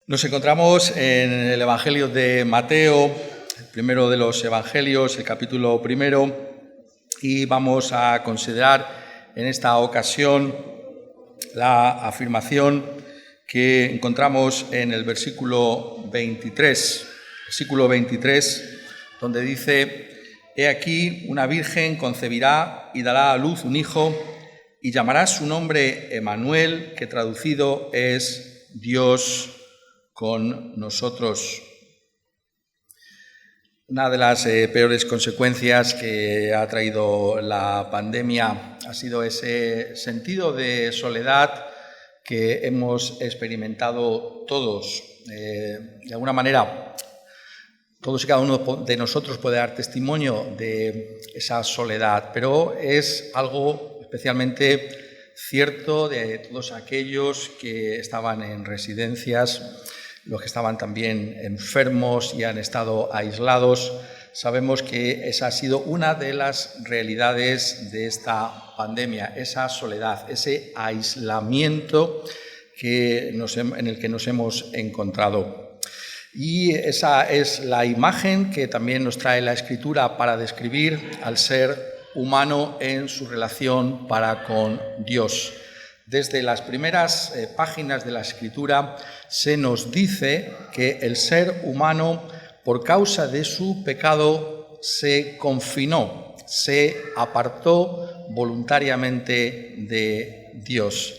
Nos encontramos en el Evangelio de Mateo, el primero de los Evangelios, el capítulo primero, y vamos a considerar en esta ocasión la afirmación que encontramos en el versículo 23, donde dice: «He aquí, una virgen concebirá y dará a luz un hijo, y llamará su nombre Emmanuel, que traducido es Dios con nosotros». Una de las peores consecuencias que ha traído la pandemia ha sido ese sentido de soledad que hemos experimentado todos. De alguna manera, todos y cada uno de nosotros puede dar testimonio de esa soledad, pero es algo especialmente cierto de todos aquellos que estaban en residencias, los que estaban también enfermos y han estado aislados. Sabemos que esa ha sido una de las realidades de esta pandemia, esa soledad, ese aislamiento en el que nos hemos encontrado. Y esa es la imagen que también nos trae la Escritura para describir al ser humano en su relación para con Dios. Desde las primeras páginas de la Escritura se nos dice que el ser humano, por causa de su pecado, se confinó, se apartó voluntariamente de Dios.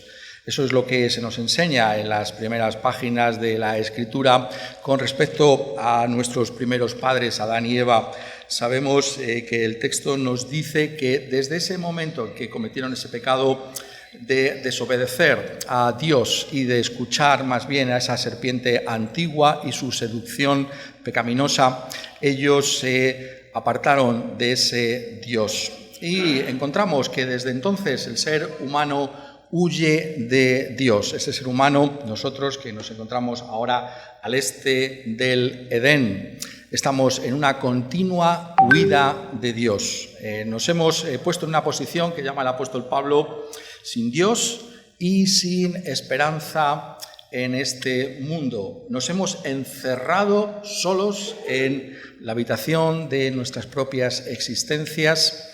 Eso es lo que se nos enseña en las primeras páginas de la Escritura con respecto a nuestros primeros padres, Adán y Eva. Sabemos que el texto nos dice que desde ese momento en que cometieron ese pecado de desobedecer a Dios y de escuchar más bien a esa serpiente antigua y su seducción pecaminosa, ellos se apartaron de ese Dios. Y encontramos que desde entonces el ser humano huye de Dios. Ese ser humano, nosotros que nos encontramos ahora al este del Edén, estamos en una continua huida de Dios. Nos hemos puesto en una posición que llama el apóstol Pablo sin Dios y sin esperanza en este mundo. Nos hemos encerrado solos en la habitación de nuestras propias existencias.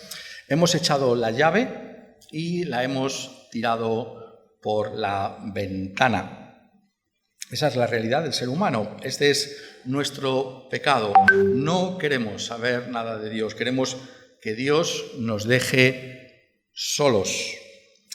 Hemos echado la llave y la hemos tirado por la ventana. Esa es la realidad del ser humano. Este es nuestro pecado. No queremos saber nada de Dios. Queremos que Dios nos deje solos.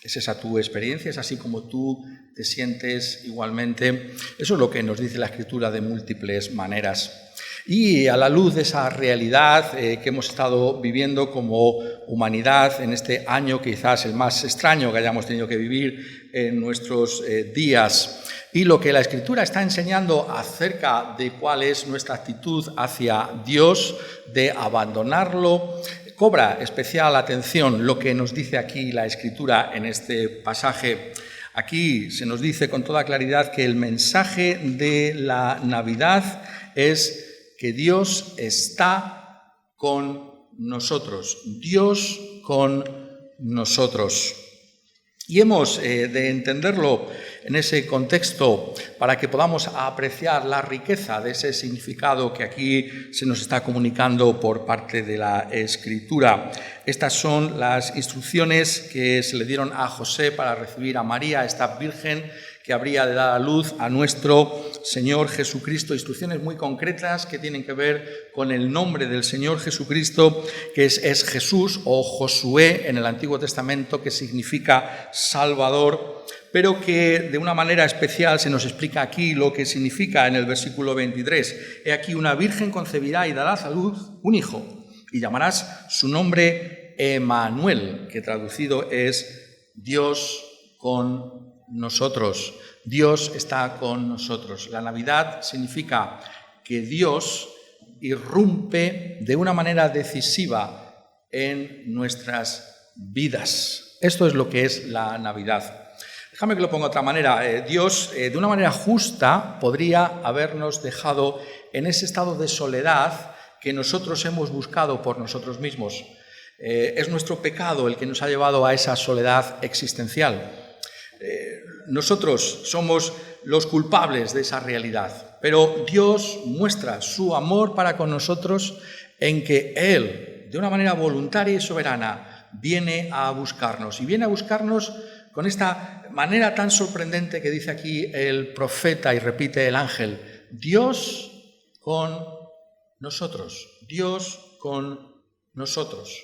¿Es esa tu experiencia? ¿Es así como tú te sientes igualmente? Eso es lo que nos dice la Escritura de múltiples maneras. Y a la luz de esa realidad que hemos estado viviendo como humanidad en este año, quizás el más extraño que hayamos tenido que vivir en nuestros días, y lo que la Escritura está enseñando acerca de cuál es nuestra actitud hacia Dios, de abandonarlo, cobra especial atención lo que nos dice aquí la Escritura en este pasaje. Aquí se nos dice con toda claridad que el mensaje de la Navidad es que Dios está con nosotros. Dios con nosotros. Y hemos de entenderlo en ese contexto para que podamos apreciar la riqueza de ese significado que aquí se nos está comunicando por parte de la Escritura. Estas son las instrucciones que se le dieron a José para recibir a María, esta virgen que habría de dar a luz a nuestro Señor Jesucristo. Instrucciones muy concretas que tienen que ver con el nombre del Señor Jesucristo, que es Jesús o Josué en el Antiguo Testamento, que significa Salvador, pero que de una manera especial se nos explica aquí lo que significa en el versículo 23. He aquí, una virgen concebirá y dará a luz un hijo, y llamarás su nombre Emmanuel, que traducido es Dios con nosotros. Dios está con nosotros. La Navidad significa que Dios irrumpe de una manera decisiva en nuestras vidas. Esto es lo que es la Navidad. Déjame que lo ponga de otra manera. Dios, de una manera justa, podría habernos dejado en ese estado de soledad que nosotros hemos buscado por nosotros mismos. Es nuestro pecado el que nos ha llevado a esa soledad existencial. Nosotros somos los culpables de esa realidad. Pero Dios muestra su amor para con nosotros en que Él, de una manera voluntaria y soberana, viene a buscarnos. Y viene a buscarnos con esta manera tan sorprendente que dice aquí el profeta y repite el ángel: Dios con nosotros, Dios con nosotros.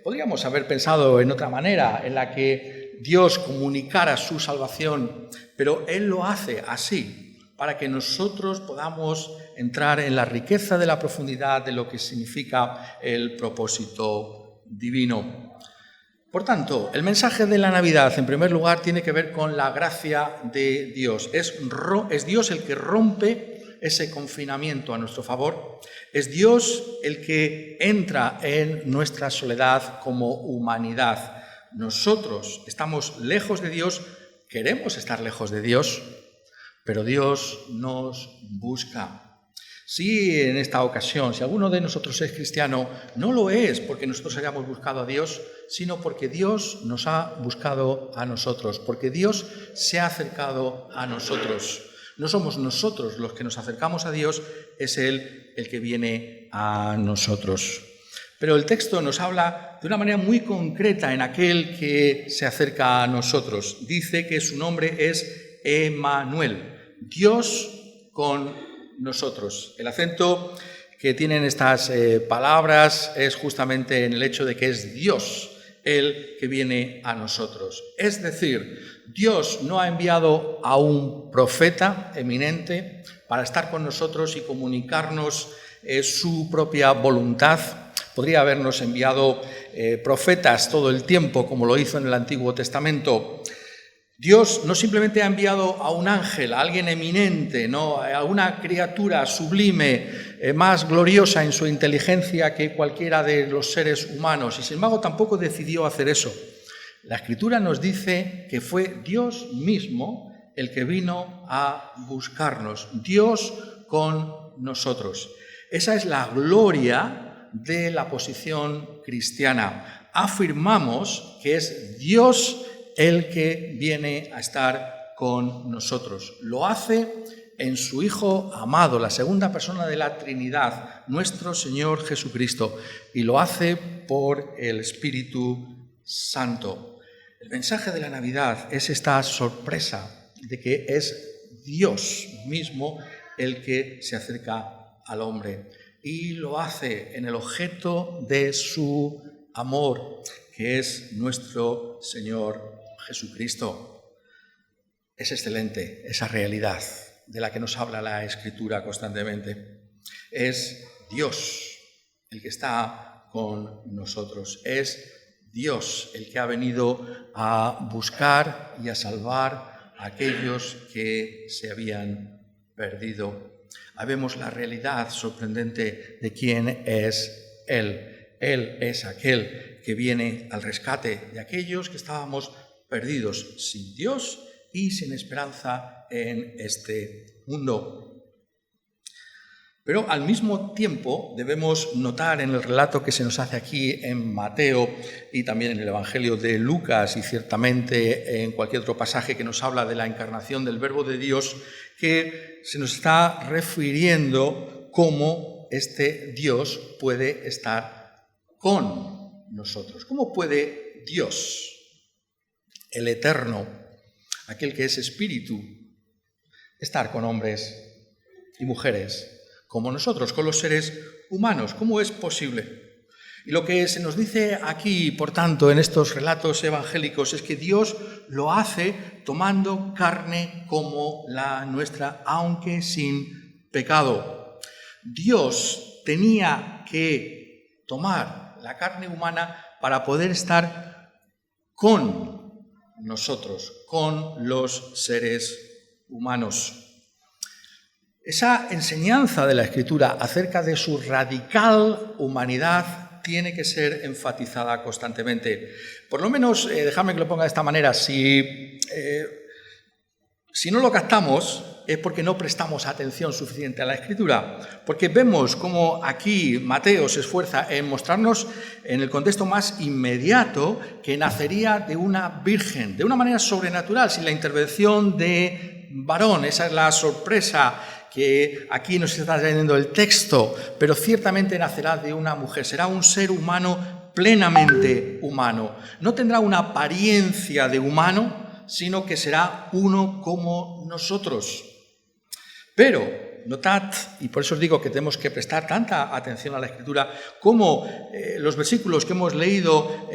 Podríamos haber pensado en otra manera, en la que Dios comunicara su salvación, pero Él lo hace así, para que nosotros podamos entrar en la riqueza de la profundidad de lo que significa el propósito divino. Por tanto, el mensaje de la Navidad, en primer lugar, tiene que ver con la gracia de Dios. Es Dios el que rompe ese confinamiento a nuestro favor. Es Dios el que entra en nuestra soledad como humanidad. Nosotros estamos lejos de Dios, queremos estar lejos de Dios, pero Dios nos busca. Si en esta ocasión, si alguno de nosotros es cristiano, no lo es porque nosotros hayamos buscado a Dios, sino porque Dios nos ha buscado a nosotros, porque Dios se ha acercado a nosotros. No somos nosotros los que nos acercamos a Dios, es Él el que viene a nosotros. Pero el texto nos habla de una manera muy concreta en aquel que se acerca a nosotros. Dice que su nombre es Emmanuel, Dios con nosotros. El acento que tienen estas palabras es justamente en el hecho de que es Dios el que viene a nosotros. Es decir, Dios no ha enviado a un profeta eminente para estar con nosotros y comunicarnos su propia voluntad. Podría habernos enviado profetas todo el tiempo, como lo hizo en el Antiguo Testamento. Dios no simplemente ha enviado a un ángel, a alguien eminente, ¿no? A una criatura sublime, más gloriosa en su inteligencia que cualquiera de los seres humanos, y sin embargo tampoco decidió hacer eso. La Escritura nos dice que fue Dios mismo el que vino a buscarnos, Dios con nosotros. Esa es la gloria de la posición cristiana. Afirmamos que es Dios el que viene a estar con nosotros. Lo hace en su Hijo amado, la segunda persona de la Trinidad, nuestro Señor Jesucristo, y lo hace por el Espíritu Santo. El mensaje de la Navidad es esta sorpresa de que es Dios mismo el que se acerca al hombre, y lo hace en el objeto de su amor, que es nuestro Señor Jesucristo. Es excelente esa realidad de la que nos habla la Escritura constantemente. Es Dios el que está con nosotros. Es Dios el que ha venido a buscar y a salvar a aquellos que se habían perdido. Ahí vemos la realidad sorprendente de quién es Él. Él es aquel que viene al rescate de aquellos que estábamos perdidos, sin Dios y sin esperanza en este mundo. Pero al mismo tiempo debemos notar en el relato que se nos hace aquí en Mateo y también en el Evangelio de Lucas y ciertamente en cualquier otro pasaje que nos habla de la encarnación del Verbo de Dios, que se nos está refiriendo cómo este Dios puede estar con nosotros. ¿Cómo puede Dios, el Eterno, aquel que es Espíritu, estar con hombres y mujeres como nosotros, con los seres humanos? ¿Cómo es posible? Y lo que se nos dice aquí, por tanto, en estos relatos evangélicos, es que Dios lo hace tomando carne como la nuestra, aunque sin pecado. Dios tenía que tomar la carne humana para poder estar con nosotros, con los seres humanos. Esa enseñanza de la Escritura acerca de su radical humanidad tiene que ser enfatizada constantemente. Por lo menos, dejadme que lo ponga de esta manera, si no lo captamos es porque no prestamos atención suficiente a la Escritura, porque vemos cómo aquí Mateo se esfuerza en mostrarnos en el contexto más inmediato que nacería de una virgen, de una manera sobrenatural, sin la intervención de varón. Esa es la sorpresa que aquí nos está trayendo el texto, pero ciertamente nacerá de una mujer, será un ser humano plenamente humano. No tendrá una apariencia de humano, sino que será uno como nosotros. Pero notad, y por eso os digo que tenemos que prestar tanta atención a la Escritura, cómo los versículos que hemos leído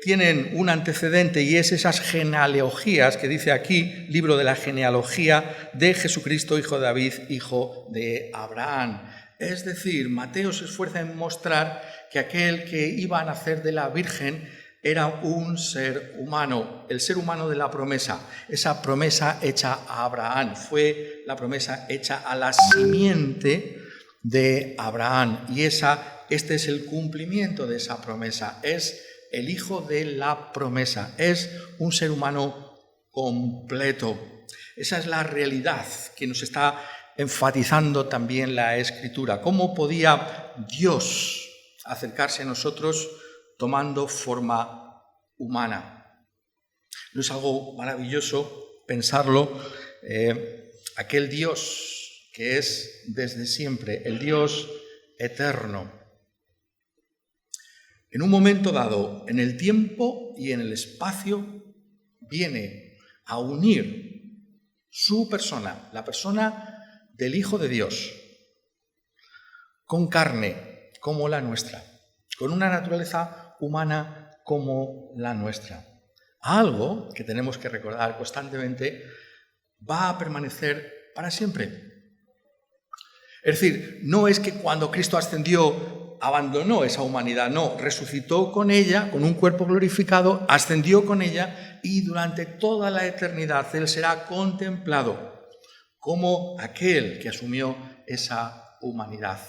tienen un antecedente, y es esas genealogías que dice aquí, libro de la genealogía de Jesucristo, hijo de David, hijo de Abraham. Es decir, Mateo se esfuerza en mostrar que aquel que iba a nacer de la Virgen era un ser humano, el ser humano de la promesa. Esa promesa hecha a Abraham fue la promesa hecha a la simiente de Abraham. Y este es el cumplimiento de esa promesa. Es el hijo de la promesa. Es un ser humano completo. Esa es la realidad que nos está enfatizando también la Escritura. ¿Cómo podía Dios acercarse a nosotros tomando forma humana? ¿No es algo maravilloso pensarlo? Aquel Dios que es desde siempre, el Dios eterno, en un momento dado, en el tiempo y en el espacio, viene a unir su persona, la persona del Hijo de Dios, con carne como la nuestra, con una naturaleza humana como la nuestra. Algo que tenemos que recordar constantemente, va a permanecer para siempre. Es decir, no es que cuando Cristo ascendió abandonó esa humanidad, no, resucitó con ella, con un cuerpo glorificado, ascendió con ella y durante toda la eternidad Él será contemplado como aquel que asumió esa humanidad.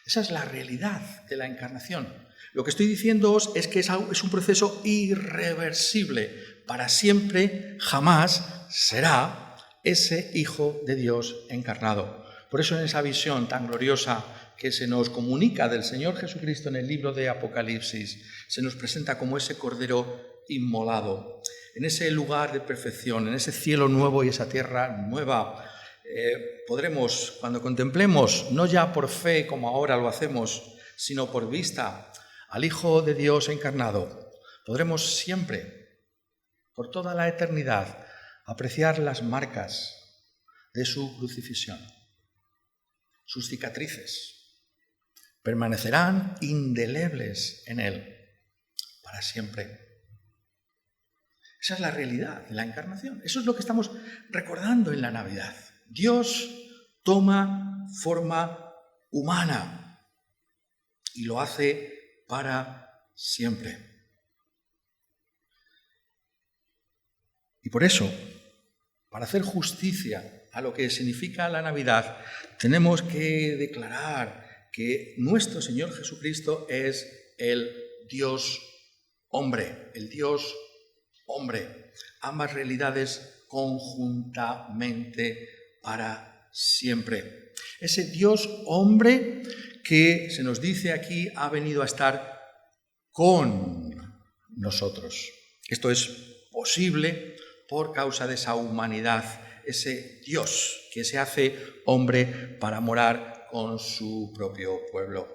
Esa es la realidad de la encarnación. Lo que estoy diciéndoos es que es un proceso irreversible. Para siempre, jamás será ese Hijo de Dios encarnado. Por eso en esa visión tan gloriosa que se nos comunica del Señor Jesucristo en el libro de Apocalipsis, se nos presenta como ese Cordero inmolado, en ese lugar de perfección, en ese cielo nuevo y esa tierra nueva. Podremos, cuando contemplemos, no ya por fe como ahora lo hacemos, sino por vista al Hijo de Dios encarnado, podremos siempre, por toda la eternidad, apreciar las marcas de su crucifixión. Sus cicatrices permanecerán indelebles en Él para siempre. Esa es la realidad de la encarnación. Eso es lo que estamos recordando en la Navidad. Dios toma forma humana y lo hace para siempre. Y por eso, para hacer justicia a lo que significa la Navidad, tenemos que declarar que nuestro Señor Jesucristo es el Dios hombre, el Dios hombre. Ambas realidades conjuntamente para siempre. Ese Dios hombre que se nos dice aquí ha venido a estar con nosotros. Esto es posible por causa de esa humanidad, ese Dios que se hace hombre para morar con su propio pueblo.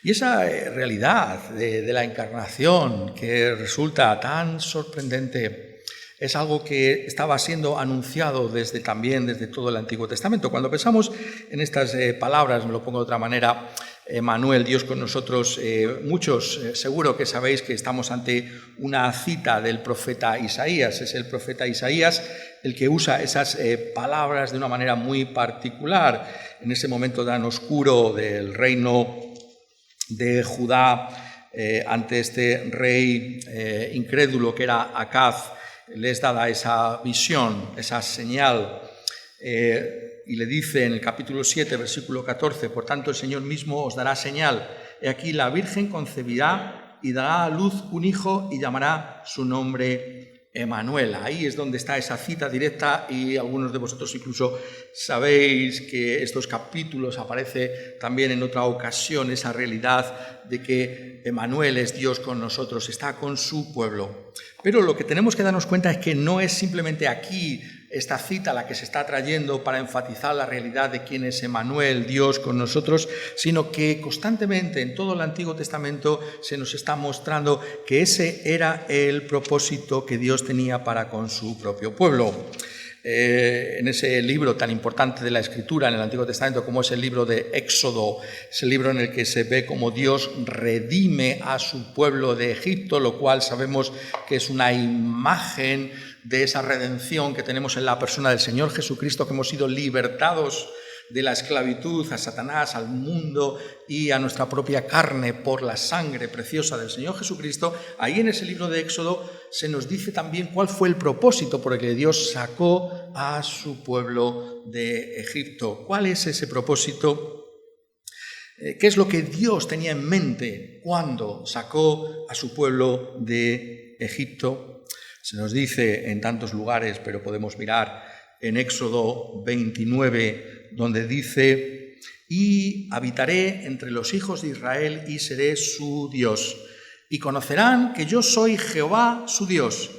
Y esa realidad de la encarnación que resulta tan sorprendente es algo que estaba siendo anunciado también desde todo el Antiguo Testamento. Cuando pensamos en estas palabras, me lo pongo de otra manera, Emmanuel, Dios con nosotros, muchos seguro que sabéis que estamos ante una cita del profeta Isaías. Es el profeta Isaías el que usa esas palabras de una manera muy particular en ese momento tan oscuro del reino de Judá ante este rey incrédulo que era Acaz. Les dada esa visión, esa señal, y le dice en el capítulo 7, versículo 14, por tanto el Señor mismo os dará señal. He aquí la Virgen concebirá y dará a luz un hijo y llamará su nombre Emmanuel. Ahí es donde está esa cita directa y algunos de vosotros incluso sabéis que estos capítulos aparece también en otra ocasión esa realidad de que Emmanuel es Dios con nosotros, está con su pueblo. Pero lo que tenemos que darnos cuenta es que no es simplemente aquí esta cita a la que se está trayendo para enfatizar la realidad de quién es Emmanuel, Dios con nosotros, sino que constantemente en todo el Antiguo Testamento se nos está mostrando que ese era el propósito que Dios tenía para con su propio pueblo. En ese libro tan importante de la Escritura en el Antiguo Testamento como es el libro de Éxodo, es el libro en el que se ve cómo Dios redime a su pueblo de Egipto, lo cual sabemos que es una imagen de esa redención que tenemos en la persona del Señor Jesucristo, que hemos sido libertados de la esclavitud a Satanás, al mundo y a nuestra propia carne por la sangre preciosa del Señor Jesucristo. Ahí en ese libro de Éxodo se nos dice también cuál fue el propósito por el que Dios sacó a su pueblo de Egipto. ¿Cuál es ese propósito? ¿Qué es lo que Dios tenía en mente cuando sacó a su pueblo de Egipto? Se nos dice en tantos lugares, pero podemos mirar en Éxodo 29, donde dice: y habitaré entre los hijos de Israel y seré su Dios. Y conocerán que yo soy Jehová su Dios,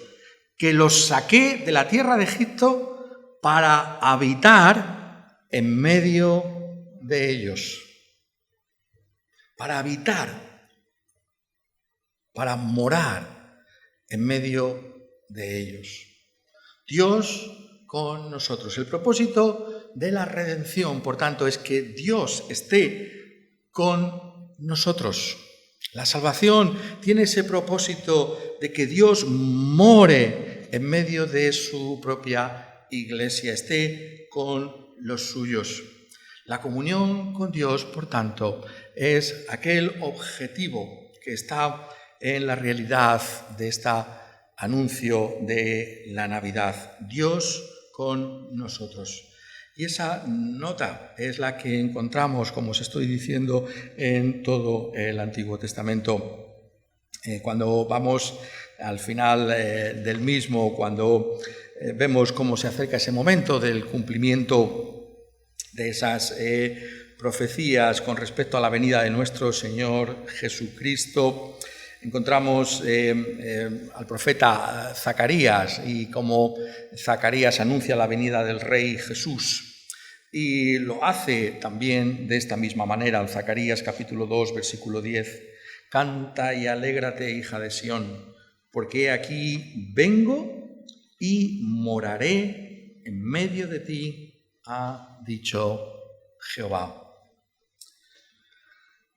que los saqué de la tierra de Egipto para habitar en medio de ellos. Para habitar, para morar en medio de ellos. Dios con nosotros. El propósito de la redención, por tanto, es que Dios esté con nosotros. La salvación tiene ese propósito de que Dios more en medio de su propia iglesia, esté con los suyos. La comunión con Dios, por tanto, es aquel objetivo que está en la realidad de este anuncio de la Navidad. Dios con nosotros. Y esa nota es la que encontramos, como os estoy diciendo, en todo el Antiguo Testamento. Cuando vamos al final del mismo, cuando vemos cómo se acerca ese momento del cumplimiento de esas profecías con respecto a la venida de nuestro Señor Jesucristo, encontramos al profeta Zacarías y cómo Zacarías anuncia la venida del Rey Jesús. Y lo hace también de esta misma manera en Zacarías capítulo 2, versículo 10. Canta y alégrate, hija de Sión, porque aquí vengo y moraré en medio de ti, ha dicho Jehová.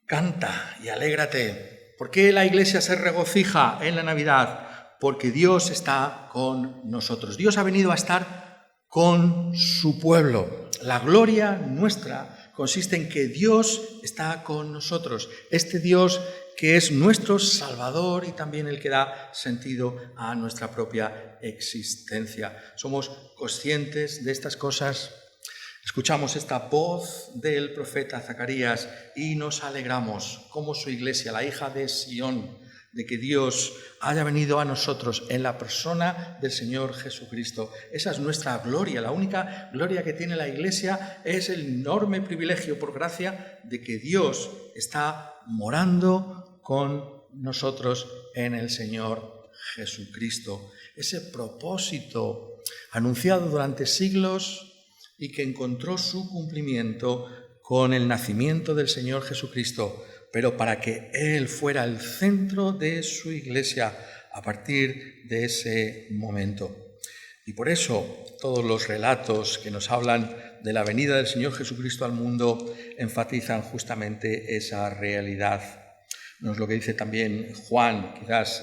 Canta y alégrate. ¿Por qué la Iglesia se regocija en la Navidad? Porque Dios está con nosotros. Dios ha venido a estar con su pueblo. La gloria nuestra consiste en que Dios está con nosotros. Este Dios que es nuestro Salvador y también el que da sentido a nuestra propia existencia. ¿Somos conscientes de estas cosas? Escuchamos esta voz del profeta Zacarías y nos alegramos como su iglesia, la hija de Sión, de que Dios haya venido a nosotros en la persona del Señor Jesucristo. Esa es nuestra gloria. La única gloria que tiene la iglesia es el enorme privilegio, por gracia, de que Dios está morando con nosotros en el Señor Jesucristo. Ese propósito anunciado durante siglos y que encontró su cumplimiento con el nacimiento del Señor Jesucristo, pero para que Él fuera el centro de su iglesia a partir de ese momento. Y por eso todos los relatos que nos hablan de la venida del Señor Jesucristo al mundo enfatizan justamente esa realidad. No es lo que dice también Juan, quizás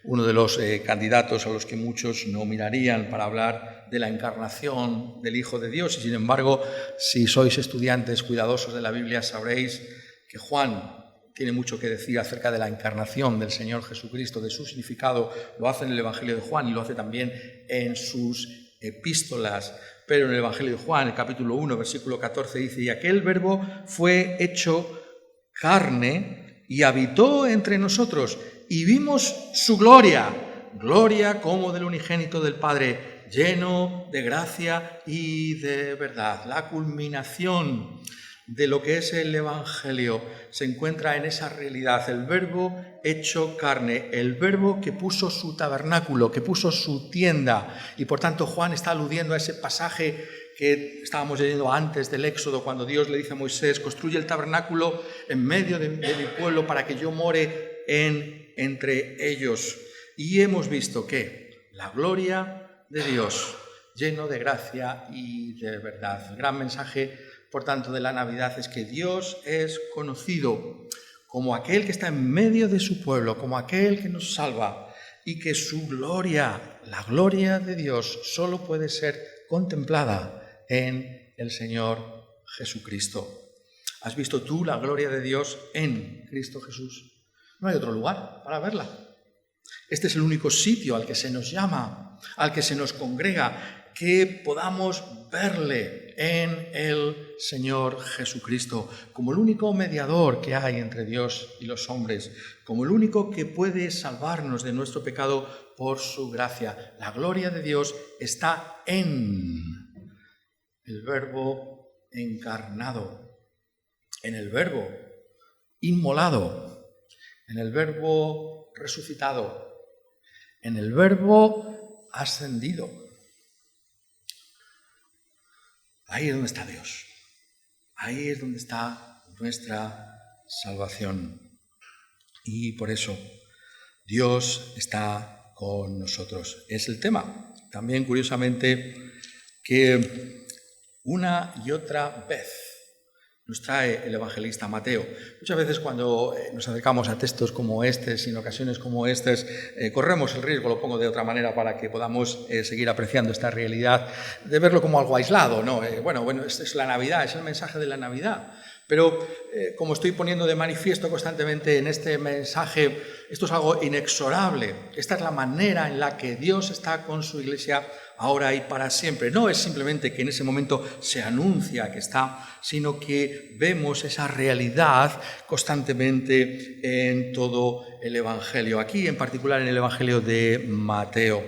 uno de los candidatos a los que muchos no mirarían para hablar de la encarnación del Hijo de Dios. Y sin embargo, si sois estudiantes cuidadosos de la Biblia, sabréis que Juan tiene mucho que decir acerca de la encarnación del Señor Jesucristo, de su significado. Lo hace en el Evangelio de Juan y lo hace también en sus epístolas. Pero en el Evangelio de Juan, el capítulo 1, versículo 14, dice: y aquel verbo fue hecho carne y habitó entre nosotros, y vimos su gloria, gloria como del unigénito del Padre, lleno de gracia y de verdad. La culminación de lo que es el Evangelio se encuentra en esa realidad, el Verbo hecho carne, el Verbo que puso su tabernáculo, que puso su tienda. Y por tanto Juan está aludiendo a ese pasaje que estábamos leyendo antes del Éxodo, cuando Dios le dice a Moisés: construye el tabernáculo en medio de mi pueblo para que yo more entre ellos. Y hemos visto que la gloria de Dios, lleno de gracia y de verdad. El gran mensaje, por tanto, de la Navidad es que Dios es conocido como aquel que está en medio de su pueblo, como aquel que nos salva, y que su gloria, la gloria de Dios, solo puede ser contemplada en el Señor Jesucristo. ¿Has visto tú la gloria de Dios en Cristo Jesús? No hay otro lugar para verla. Este es el único sitio al que se nos llama, al que se nos congrega, que podamos verle en el Señor Jesucristo, como el único mediador que hay entre Dios y los hombres, como el único que puede salvarnos de nuestro pecado por su gracia. La gloria de Dios está en el Verbo encarnado, en el Verbo inmolado, en el Verbo resucitado, en el Verbo ascendido. Ahí es donde está Dios. Ahí es donde está nuestra salvación. Y por eso Dios está con nosotros. Es el tema. También, curiosamente, que una y otra vez nos trae el evangelista Mateo. Muchas veces cuando nos acercamos a textos como estos, en ocasiones como estas, corremos el riesgo, lo pongo de otra manera para que podamos seguir apreciando esta realidad, de verlo como algo aislado, ¿no? Bueno, es la Navidad, es el mensaje de la Navidad. Pero como estoy poniendo de manifiesto constantemente en este mensaje, esto es algo inexorable. Esta es la manera en la que Dios está con su Iglesia ahora y para siempre. No es simplemente que en ese momento se anuncia que está, sino que vemos esa realidad constantemente en todo el Evangelio. Aquí, en particular, en el Evangelio de Mateo.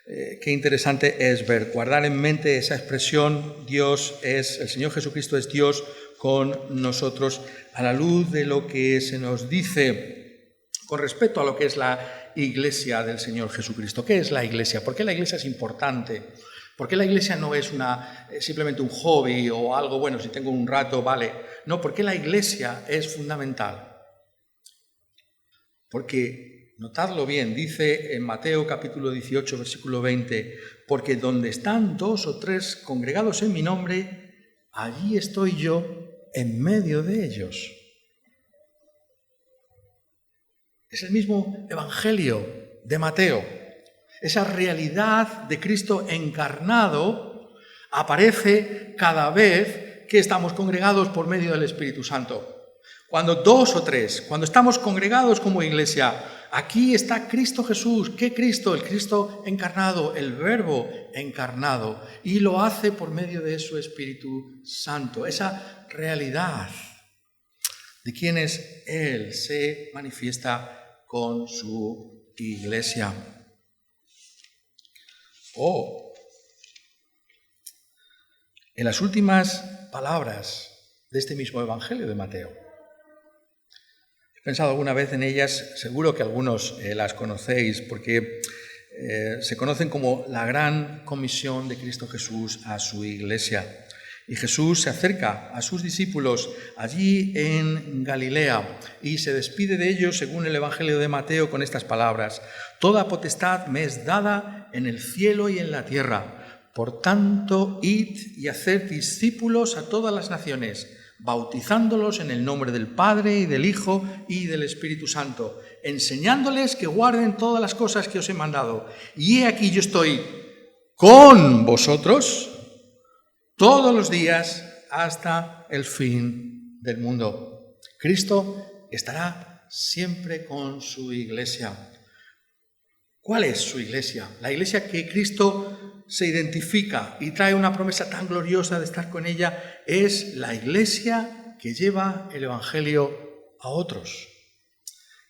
Qué interesante es ver, guardar en mente esa expresión: el Señor Jesucristo es Dios con nosotros, a la luz de lo que se nos dice con respecto a lo que es la Iglesia del Señor Jesucristo. ¿Qué es la Iglesia? ¿Por qué la Iglesia es importante? ¿Por qué la Iglesia no es simplemente un hobby o algo, bueno, si tengo un rato, vale? No, ¿por qué la Iglesia es fundamental? Porque, notadlo bien, dice en Mateo capítulo 18, versículo 20, porque donde están 2 o 3 congregados en mi nombre, allí estoy yo en medio de ellos. Es el mismo Evangelio de Mateo. Esa realidad de Cristo encarnado aparece cada vez que estamos congregados por medio del Espíritu Santo. Cuando 2 o 3, cuando estamos congregados como iglesia, aquí está Cristo Jesús. ¿Qué Cristo? El Cristo encarnado, el Verbo encarnado. Y lo hace por medio de su Espíritu Santo. Esa realidad de quién es Él se manifiesta con su iglesia. En las últimas palabras de este mismo Evangelio de Mateo. He pensado alguna vez en ellas, seguro que algunos las conocéis, porque se conocen como la gran comisión de Cristo Jesús a su iglesia. Y Jesús se acerca a sus discípulos allí en Galilea y se despide de ellos, según el Evangelio de Mateo, con estas palabras: toda potestad me es dada en el cielo y en la tierra. Por tanto, id y haced discípulos a todas las naciones, bautizándolos en el nombre del Padre y del Hijo y del Espíritu Santo, enseñándoles que guarden todas las cosas que os he mandado. Y he aquí yo estoy con vosotros todos los días hasta el fin del mundo. Cristo estará siempre con su iglesia. ¿Cuál es su iglesia? La iglesia que Cristo se identifica y trae una promesa tan gloriosa de estar con ella es la iglesia que lleva el Evangelio a otros,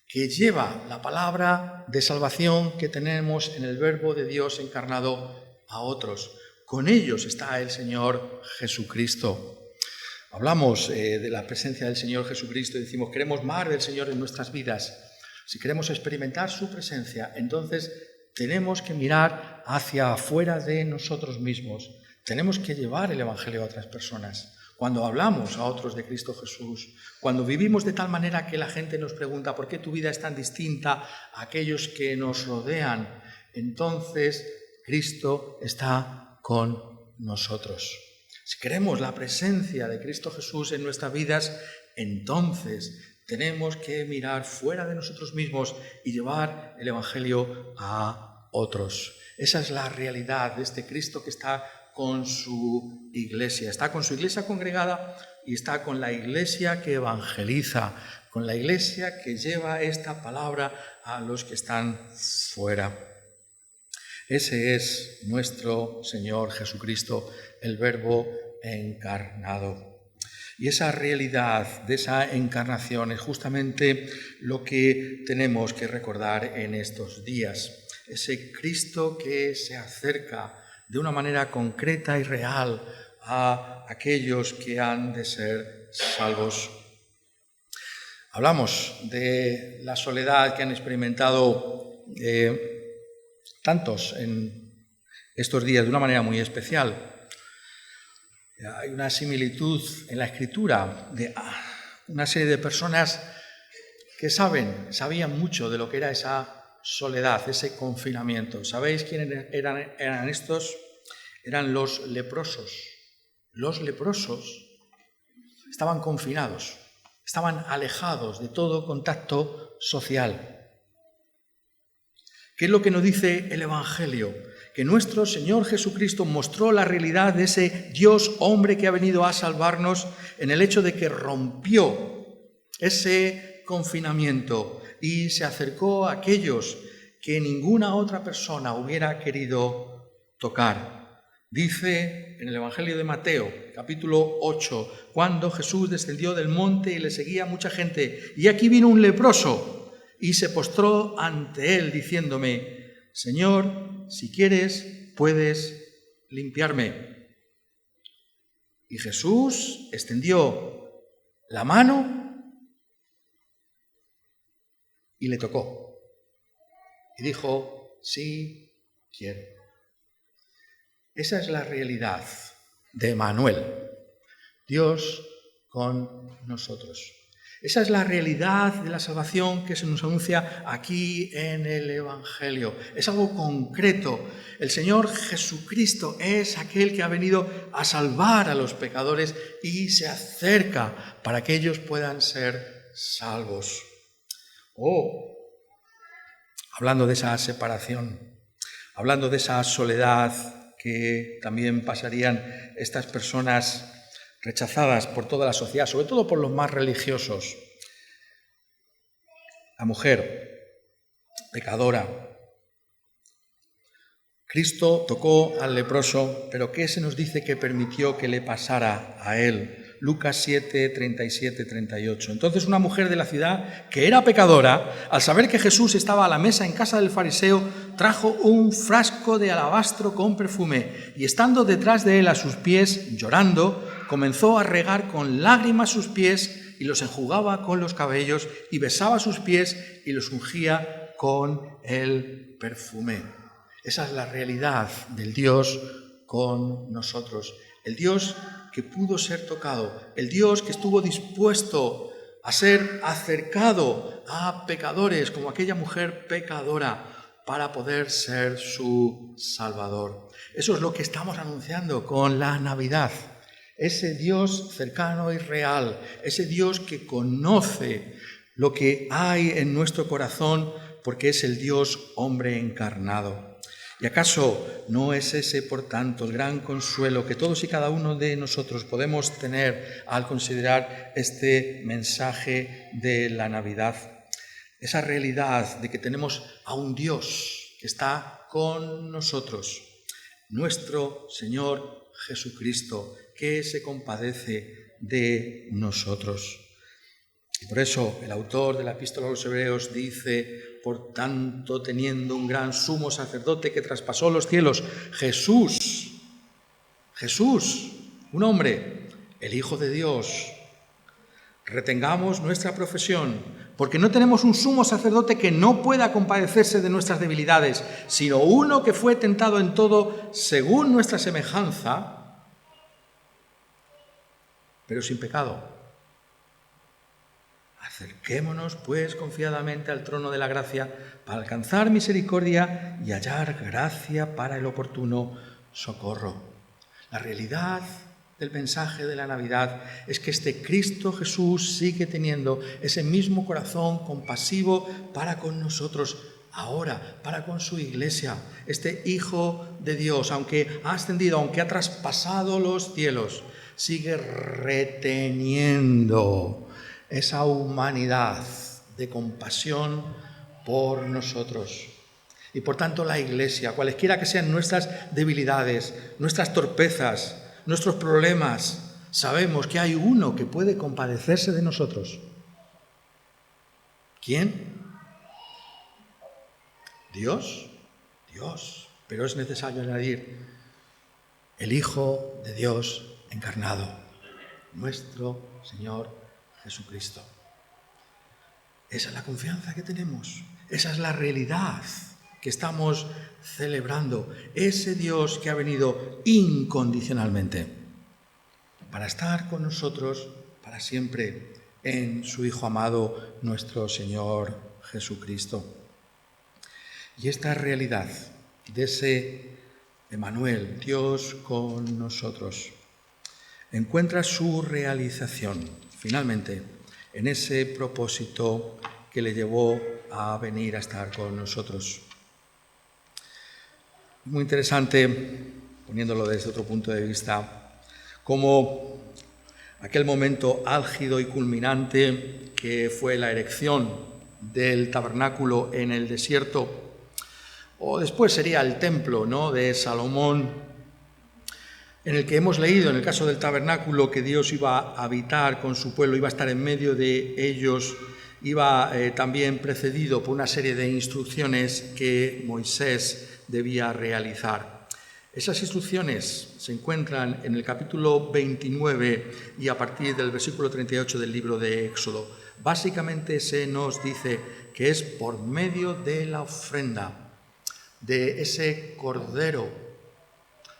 que lleva la palabra de salvación que tenemos en el Verbo de Dios encarnado a otros. Con ellos está el Señor Jesucristo. Hablamos de la presencia del Señor Jesucristo y decimos, queremos más del Señor en nuestras vidas. Si queremos experimentar su presencia, entonces tenemos que mirar hacia afuera de nosotros mismos. Tenemos que llevar el Evangelio a otras personas. Cuando hablamos a otros de Cristo Jesús, cuando vivimos de tal manera que la gente nos pregunta ¿por qué tu vida es tan distinta a aquellos que nos rodean? Entonces Cristo está con nosotros. Si queremos la presencia de Cristo Jesús en nuestras vidas, entonces tenemos que mirar fuera de nosotros mismos y llevar el Evangelio a otros. Esa es la realidad de este Cristo que está con su iglesia. Está con su iglesia congregada y está con la iglesia que evangeliza, con la iglesia que lleva esta palabra a los que están fuera. Ese es nuestro Señor Jesucristo, el Verbo encarnado. Y esa realidad de esa encarnación es justamente lo que tenemos que recordar en estos días. Ese Cristo que se acerca de una manera concreta y real a aquellos que han de ser salvos. Hablamos de la soledad que han experimentado tantos en estos días de una manera muy especial. Hay una similitud en la Escritura de una serie de personas que sabían mucho de lo que era esa soledad, ese confinamiento. ¿Sabéis quiénes eran estos? Eran los leprosos. Los leprosos estaban confinados, estaban alejados de todo contacto social. ¿Qué es lo que nos dice el Evangelio? Que nuestro Señor Jesucristo mostró la realidad de ese Dios hombre que ha venido a salvarnos en el hecho de que rompió ese confinamiento y se acercó a aquellos que ninguna otra persona hubiera querido tocar. Dice en el Evangelio de Mateo, capítulo 8, cuando Jesús descendió del monte y le seguía mucha gente, y aquí vino un leproso y se postró ante él diciéndome, Señor, si quieres, puedes limpiarme. Y Jesús extendió la mano y le tocó. Y dijo, sí, quiero. Esa es la realidad de Emmanuel, Dios con nosotros. Esa es la realidad de la salvación que se nos anuncia aquí en el Evangelio. Es algo concreto. El Señor Jesucristo es aquel que ha venido a salvar a los pecadores y se acerca para que ellos puedan ser salvos. Hablando de esa separación, hablando de esa soledad que también pasarían estas personas rechazadas por toda la sociedad, sobre todo por los más religiosos. La mujer, pecadora. Cristo tocó al leproso, pero ¿qué se nos dice que permitió que le pasara a él? Lucas 7, 37, 38. Entonces una mujer de la ciudad, que era pecadora, al saber que Jesús estaba a la mesa en casa del fariseo, trajo un frasco de alabastro con perfume y estando detrás de él a sus pies, llorando, comenzó a regar con lágrimas sus pies y los enjugaba con los cabellos y besaba sus pies y los ungía con el perfume. Esa es la realidad del Dios con nosotros. El Dios que pudo ser tocado, el Dios que estuvo dispuesto a ser acercado a pecadores como aquella mujer pecadora para poder ser su Salvador. Eso es lo que estamos anunciando con la Navidad. Ese Dios cercano y real, ese Dios que conoce lo que hay en nuestro corazón porque es el Dios hombre encarnado. ¿Y acaso no es ese, por tanto, el gran consuelo que todos y cada uno de nosotros podemos tener al considerar este mensaje de la Navidad? Esa realidad de que tenemos a un Dios que está con nosotros, nuestro Señor Jesucristo, que se compadece de nosotros. Y por eso el autor de la Epístola a los Hebreos dice, por tanto, teniendo un gran sumo sacerdote que traspasó los cielos, Jesús, un hombre el Hijo de Dios. Retengamos nuestra profesión, porque no tenemos un sumo sacerdote que no pueda compadecerse de nuestras debilidades, sino uno que fue tentado en todo según nuestra semejanza, pero sin pecado. Acerquémonos, pues, confiadamente al trono de la gracia para alcanzar misericordia y hallar gracia para el oportuno socorro. La realidad del mensaje de la Navidad es que este Cristo Jesús sigue teniendo ese mismo corazón compasivo para con nosotros ahora, para con su Iglesia. Este Hijo de Dios, aunque ha ascendido, aunque ha traspasado los cielos, sigue reteniendo esa humanidad de compasión por nosotros. Y por tanto la Iglesia, cualesquiera que sean nuestras debilidades, nuestras torpezas, nuestros problemas, sabemos que hay uno que puede compadecerse de nosotros. ¿Quién? Dios. Dios. Pero es necesario añadir el Hijo de Dios encarnado, nuestro Señor Jesucristo. Esa es la confianza que tenemos, esa es la realidad que estamos celebrando, ese Dios que ha venido incondicionalmente para estar con nosotros para siempre en su Hijo amado, nuestro Señor Jesucristo. Y esta realidad de ese Emmanuel, Dios con nosotros, encuentra su realización, finalmente, en ese propósito que le llevó a venir a estar con nosotros. Muy interesante, poniéndolo desde otro punto de vista, cómo aquel momento álgido y culminante que fue la erección del tabernáculo en el desierto, o después sería el templo, ¿no?, de Salomón, en el que hemos leído, en el caso del tabernáculo, que Dios iba a habitar con su pueblo, iba a estar en medio de ellos, iba también precedido por una serie de instrucciones que Moisés debía realizar. Esas instrucciones se encuentran en el capítulo 29 y a partir del versículo 38 del libro de Éxodo. Básicamente se nos dice que es por medio de la ofrenda, de ese cordero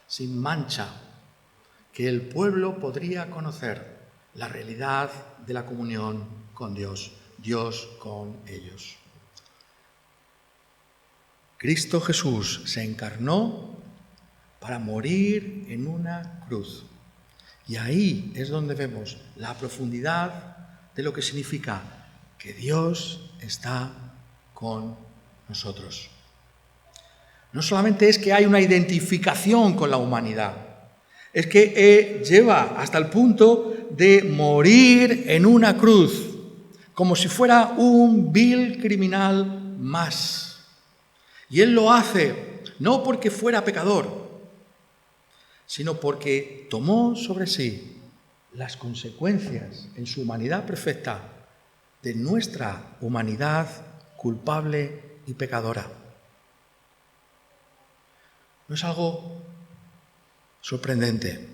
sin mancha, que el pueblo podría conocer la realidad de la comunión con Dios, Dios con ellos. Cristo Jesús se encarnó para morir en una cruz. Y ahí es donde vemos la profundidad de lo que significa que Dios está con nosotros. No solamente es que hay una identificación con la humanidad, es que lleva hasta el punto de morir en una cruz, como si fuera un vil criminal más. Y Él lo hace no porque fuera pecador, sino porque tomó sobre sí las consecuencias en su humanidad perfecta de nuestra humanidad culpable y pecadora. ¿No es algo sorprendente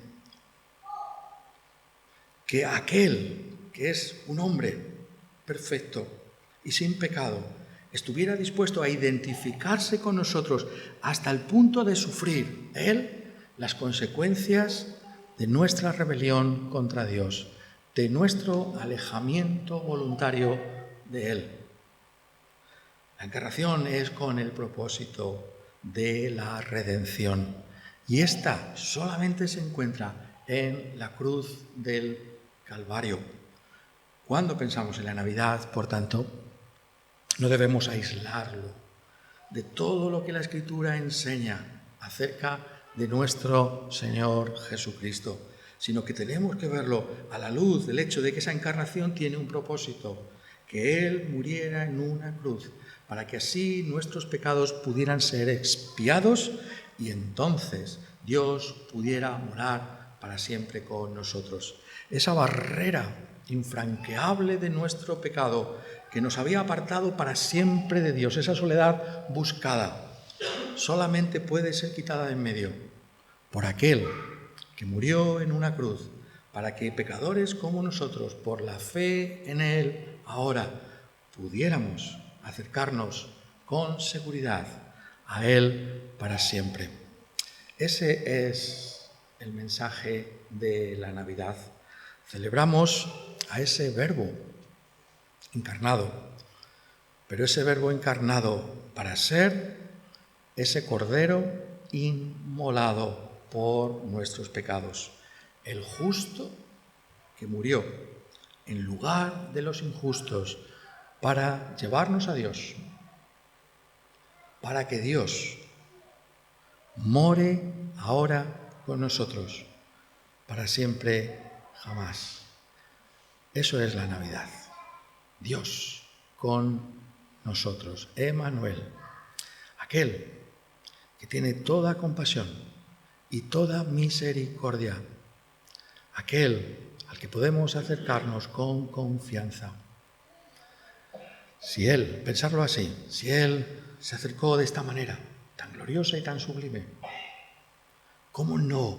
que aquel que es un hombre perfecto y sin pecado estuviera dispuesto a identificarse con nosotros hasta el punto de sufrir Él las consecuencias de nuestra rebelión contra Dios, de nuestro alejamiento voluntario de Él? La encarnación es con el propósito de la redención. Y esta solamente se encuentra en la cruz del Calvario. Cuando pensamos en la Navidad, por tanto, no debemos aislarlo de todo lo que la Escritura enseña acerca de nuestro Señor Jesucristo, sino que tenemos que verlo a la luz del hecho de que esa encarnación tiene un propósito, que Él muriera en una cruz, para que así nuestros pecados pudieran ser expiados y entonces Dios pudiera morar para siempre con nosotros. Esa barrera infranqueable de nuestro pecado que nos había apartado para siempre de Dios, esa soledad buscada, solamente puede ser quitada de en medio por aquel que murió en una cruz para que pecadores como nosotros, por la fe en Él, ahora pudiéramos acercarnos con seguridad a Él para siempre. Ese es el mensaje de la Navidad. Celebramos a ese Verbo encarnado, pero ese Verbo encarnado para ser ese Cordero inmolado por nuestros pecados, el justo que murió en lugar de los injustos para llevarnos a Dios, para que Dios more ahora con nosotros, para siempre jamás. Eso es la Navidad. Dios con nosotros, Emmanuel, aquel que tiene toda compasión y toda misericordia, aquel al que podemos acercarnos con confianza. Si Él, pensarlo así, si Él se acercó de esta manera, tan gloriosa y tan sublime, ¿cómo no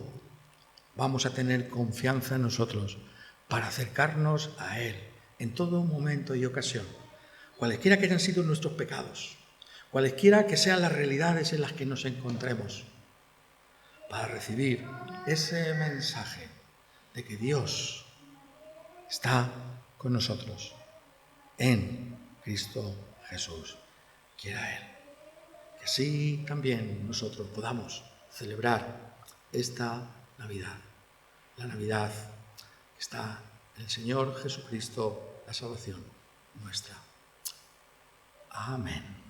vamos a tener confianza en nosotros para acercarnos a Él en todo momento y ocasión, cualesquiera que hayan sido nuestros pecados, cualesquiera que sean las realidades en las que nos encontremos, para recibir ese mensaje de que Dios está con nosotros en Cristo Jesús? Quiera Él que así también nosotros podamos celebrar esta Navidad, la Navidad que está en el Señor Jesucristo, la salvación nuestra. Amén.